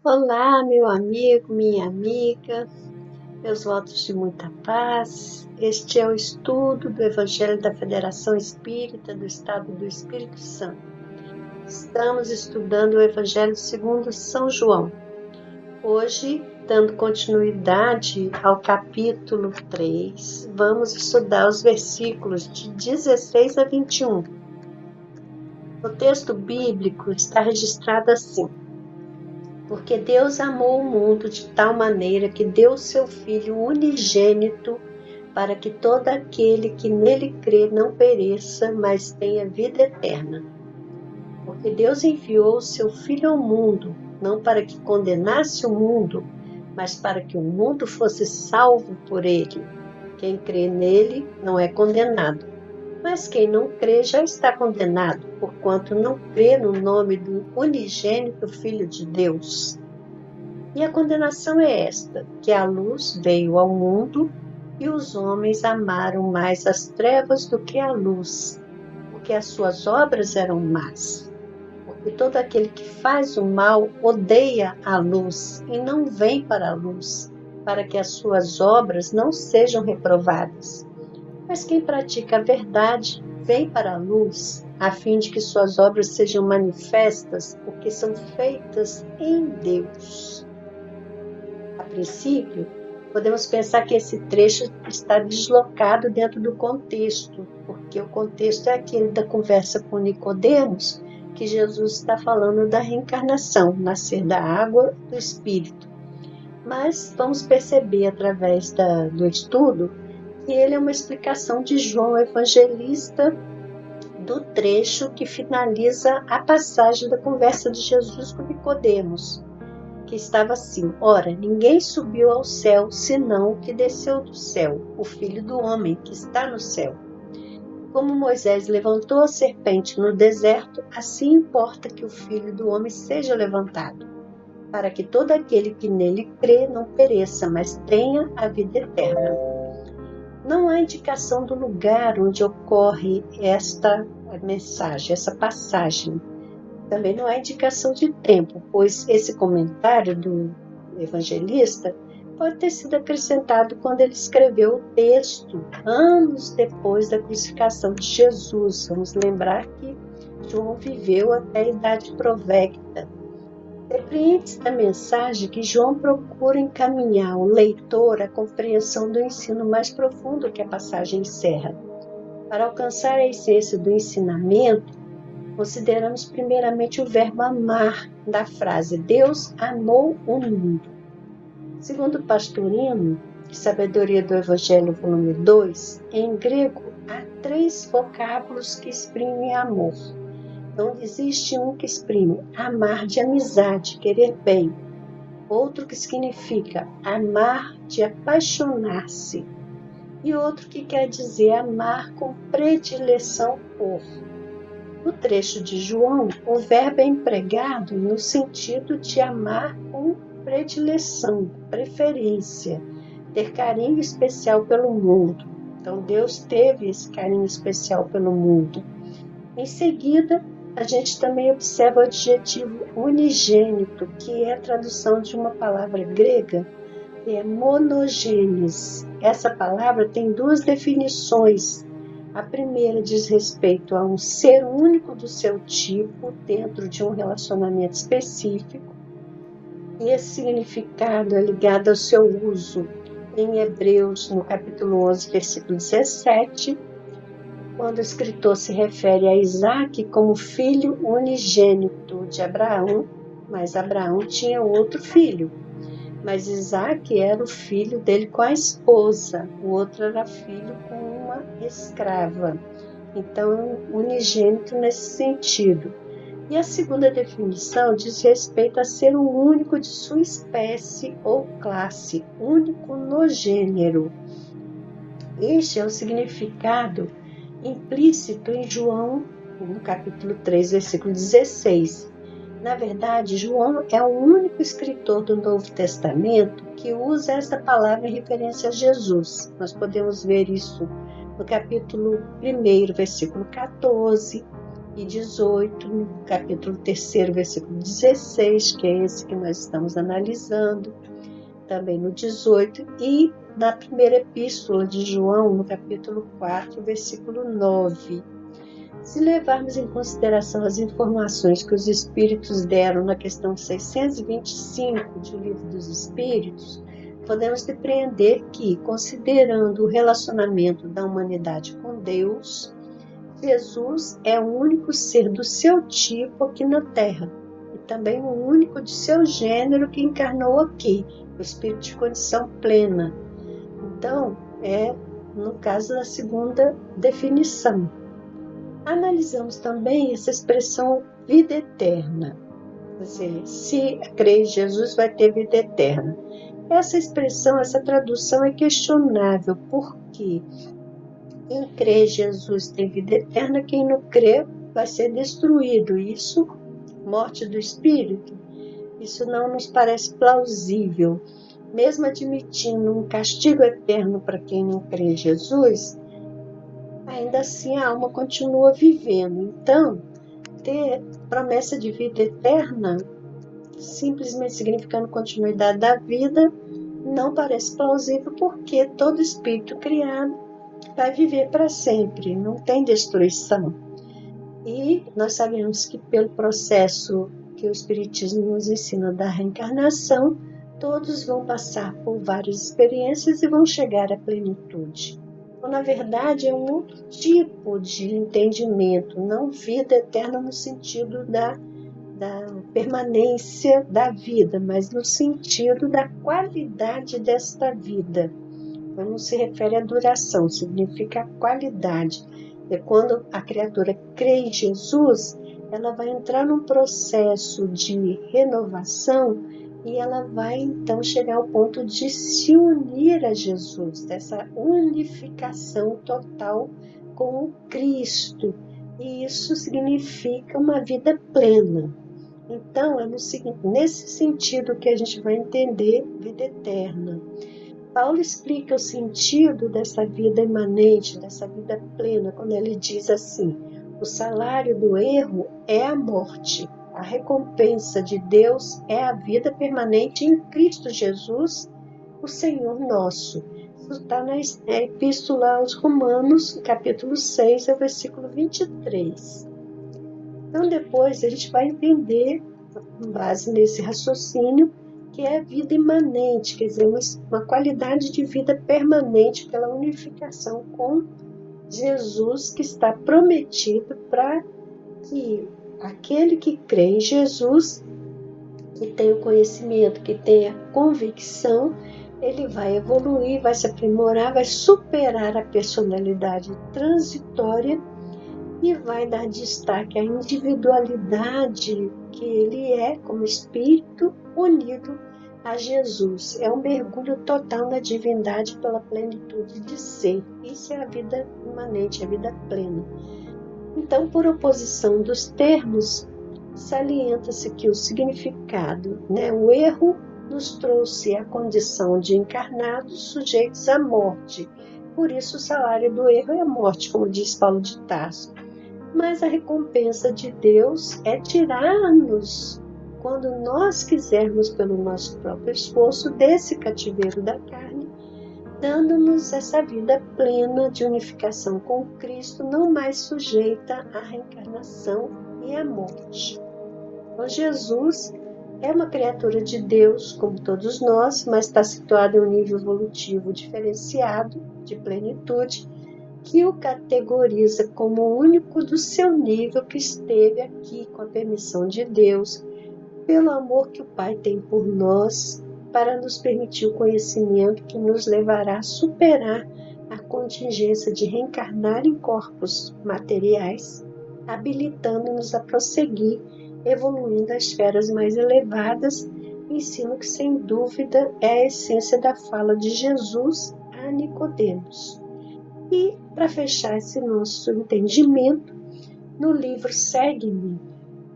Olá, meu amigo, minha amiga, meus votos de muita paz. Este é o estudo do Evangelho da Federação Espírita do Estado do Espírito Santo. Estamos estudando o Evangelho segundo São João. Hoje, dando continuidade ao capítulo 3, vamos estudar os versículos de 16 a 21. O texto bíblico está registrado assim: porque Deus amou o mundo de tal maneira que deu seu Filho unigênito, para que todo aquele que nele crê não pereça, mas tenha vida eterna. Porque Deus enviou o seu Filho ao mundo, não para que condenasse o mundo, mas para que o mundo fosse salvo por ele. Quem crê nele não é condenado, mas quem não crê já está condenado, porquanto não crê no nome do unigênito Filho de Deus. E a condenação é esta, que a luz veio ao mundo e os homens amaram mais as trevas do que a luz, porque as suas obras eram más. Porque todo aquele que faz o mal odeia a luz e não vem para a luz, para que as suas obras não sejam reprovadas. Mas quem pratica a verdade vem para a luz, a fim de que suas obras sejam manifestas, porque são feitas em Deus. A princípio, podemos pensar que esse trecho está deslocado dentro do contexto, porque o contexto é aquele da conversa com Nicodemos, que Jesus está falando da reencarnação, nascer da água do Espírito. Mas vamos perceber através do estudo que ele é uma explicação de João Evangelista do trecho que finaliza a passagem da conversa de Jesus com Nicodemos, que estava assim: ora, ninguém subiu ao céu, senão o que desceu do céu, o Filho do Homem, que está no céu. Como Moisés levantou a serpente no deserto, assim importa que o Filho do Homem seja levantado, para que todo aquele que nele crê não pereça, mas tenha a vida eterna. Não há indicação do lugar onde ocorre esta mensagem, essa passagem. Também não há indicação de tempo, pois esse comentário do evangelista pode ter sido acrescentado quando ele escreveu o texto, anos depois da crucificação de Jesus. Vamos lembrar que João viveu até a idade provecta. Depreende-se da mensagem que João procura encaminhar o leitor à compreensão do ensino mais profundo que a passagem encerra. Para alcançar a essência do ensinamento, consideramos primeiramente o verbo amar da frase Deus amou o mundo. Segundo Pastorino, Sabedoria do Evangelho, volume 2, em grego há 3 vocábulos que exprimem amor. Então existe um que exprime amar de amizade, querer bem. Outro que significa amar de apaixonar-se. E outro que quer dizer amar com predileção por. No trecho de João, o verbo é empregado no sentido de amar com predileção, preferência, ter carinho especial pelo mundo. Então, Deus teve esse carinho especial pelo mundo. Em seguida, a gente também observa o adjetivo unigênito, que é a tradução de uma palavra grega, que é monogênes. Essa palavra tem 2 definições. A primeira diz respeito a um ser único do seu tipo dentro de um relacionamento específico. E esse significado é ligado ao seu uso em Hebreus, no capítulo 11, versículo 17, quando o escritor se refere a Isaac como filho unigênito de Abraão, mas Abraão tinha outro filho. Mas Isaac era o filho dele com a esposa, o outro era filho com uma escrava. Então, unigênito nesse sentido. E a segunda definição diz respeito a ser o único de sua espécie ou classe, único no gênero. Este é o significado implícito em João, no capítulo 3, versículo 16. Na verdade, João é o único escritor do Novo Testamento que usa essa palavra em referência a Jesus. Nós podemos ver isso no capítulo 1, versículo 14, e 18, no capítulo 3º, versículo 16, que é esse que nós estamos analisando, também no 18, e na primeira epístola de João, no capítulo 4, versículo 9. Se levarmos em consideração as informações que os Espíritos deram na questão 625 do Livro dos Espíritos, podemos depreender que, considerando o relacionamento da humanidade com Deus, Jesus é o único ser do seu tipo aqui na Terra, e também o único de seu gênero que encarnou aqui, o Espírito de condição plena. Então, no caso da segunda definição. Analisamos também essa expressão vida eterna. Quer dizer, se crê em Jesus, vai ter vida eterna. Essa expressão, essa tradução é questionável, porque quem crê em Jesus tem vida eterna, quem não crê vai ser destruído. Isso, morte do espírito, isso não nos parece plausível. Mesmo admitindo um castigo eterno para quem não crê em Jesus, ainda assim a alma continua vivendo. Então, ter promessa de vida eterna, simplesmente significando continuidade da vida, não parece plausível, porque todo espírito criado vai viver para sempre, não tem destruição. E nós sabemos que pelo processo que o Espiritismo nos ensina da reencarnação, todos vão passar por várias experiências e vão chegar à plenitude. Então, na verdade, é um outro tipo de entendimento, não vida eterna no sentido da permanência da vida, mas no sentido da qualidade desta vida. Então, não se refere à duração, significa a qualidade. E quando a criatura crê em Jesus, ela vai entrar num processo de renovação e ela vai então chegar ao ponto de se unir a Jesus, dessa unificação total com o Cristo. E isso significa uma vida plena. Então, é nesse sentido que a gente vai entender vida eterna. Paulo explica o sentido dessa vida imanente, dessa vida plena, quando ele diz assim: o salário do erro é a morte, a recompensa de Deus é a vida permanente em Cristo Jesus, o Senhor nosso. Isso está na Epístola aos Romanos, capítulo 6, versículo 23. Então, depois a gente vai entender, com base nesse raciocínio, que é a vida imanente, quer dizer, uma qualidade de vida permanente pela unificação com Jesus, que está prometido para que aquele que crê em Jesus, que tem o conhecimento, que tem a convicção, ele vai evoluir, vai se aprimorar, vai superar a personalidade transitória e vai dar destaque à individualidade que ele é como espírito unido a Jesus. É um mergulho total na divindade pela plenitude de ser. Isso é a vida imanente, a vida plena. Então, por oposição dos termos, salienta-se que o significado, o erro nos trouxe a condição de encarnados sujeitos à morte. Por isso, o salário do erro é a morte, como diz Paulo de Tarso. Mas a recompensa de Deus é tirar-nos, quando nós quisermos, pelo nosso próprio esforço, desse cativeiro da carne, dando-nos essa vida plena de unificação com Cristo, não mais sujeita à reencarnação e à morte. Então, Jesus é uma criatura de Deus, como todos nós, mas está situado em um nível evolutivo diferenciado, de plenitude, que o categoriza como o único do seu nível que esteve aqui com a permissão de Deus, pelo amor que o Pai tem por nós, para nos permitir o conhecimento que nos levará a superar a contingência de reencarnar em corpos materiais, habilitando-nos a prosseguir, evoluindo às esferas mais elevadas, ensino que sem dúvida é a essência da fala de Jesus a Nicodemos. E, para fechar esse nosso entendimento, no livro Segue-me,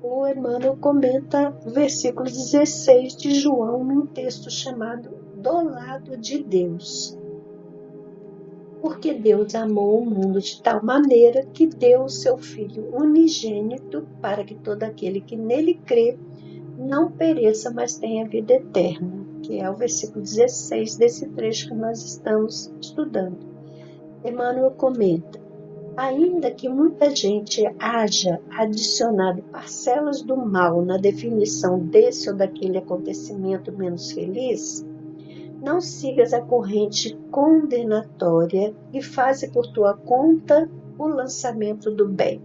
o Emmanuel comenta o versículo 16 de João, num texto chamado Do Lado de Deus. Porque Deus amou o mundo de tal maneira que deu o seu Filho unigênito para que todo aquele que nele crê não pereça, mas tenha vida eterna, que é o versículo 16 desse trecho que nós estamos estudando. Emmanuel comenta: ainda que muita gente haja adicionado parcelas do mal na definição desse ou daquele acontecimento menos feliz, não sigas a corrente condenatória e faze por tua conta o lançamento do bem.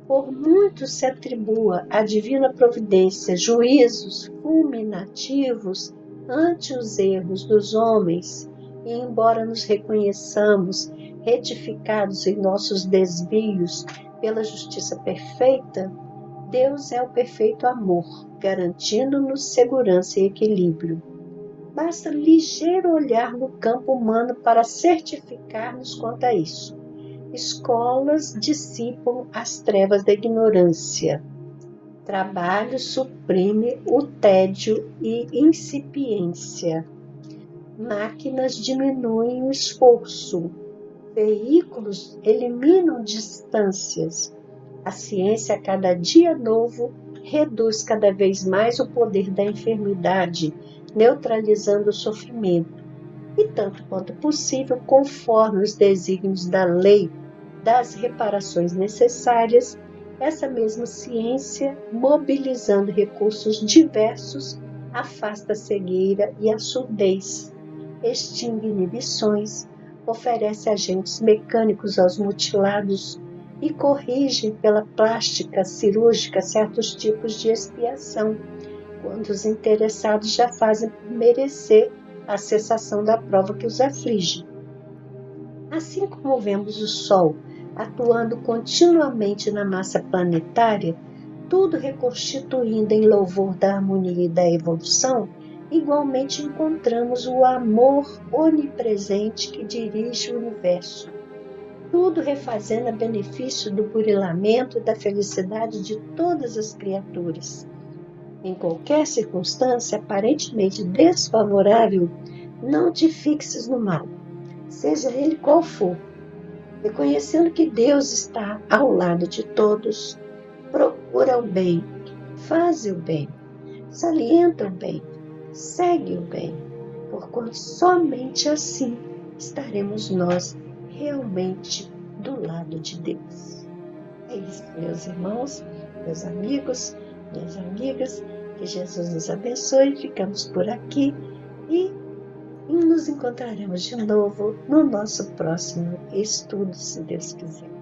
Por muito se atribua à divina providência juízos fulminativos ante os erros dos homens, e embora nos reconheçamos retificados em nossos desvios pela justiça perfeita, Deus é o perfeito amor, garantindo-nos segurança e equilíbrio. Basta ligeiro olhar no campo humano para certificar-nos quanto a isso. Escolas dissipam as trevas da ignorância. Trabalho suprime o tédio e incipiência. Máquinas diminuem o esforço. Veículos eliminam distâncias. A ciência, a cada dia novo, reduz cada vez mais o poder da enfermidade, neutralizando o sofrimento, e tanto quanto possível, conforme os desígnios da lei das reparações necessárias, essa mesma ciência, mobilizando recursos diversos, afasta a cegueira e a surdez, extingue inibições, oferece agentes mecânicos aos mutilados e corrige pela plástica cirúrgica certos tipos de expiação, quando os interessados já fazem merecer a cessação da prova que os aflige. Assim como vemos o Sol atuando continuamente na massa planetária, tudo reconstituindo em louvor da harmonia e da evolução, igualmente encontramos o amor onipresente que dirige o universo, tudo refazendo a benefício do burilamento e da felicidade de todas as criaturas. Em qualquer circunstância aparentemente desfavorável, não te fixes no mal, seja ele qual for. Reconhecendo que Deus está ao lado de todos, procura o bem, faz o bem, salienta o bem, segue o bem, porquanto somente assim estaremos nós realmente do lado de Deus. É isso, meus irmãos, meus amigos, minhas amigas, que Jesus nos abençoe. Ficamos por aqui e nos encontraremos de novo no nosso próximo estudo, se Deus quiser.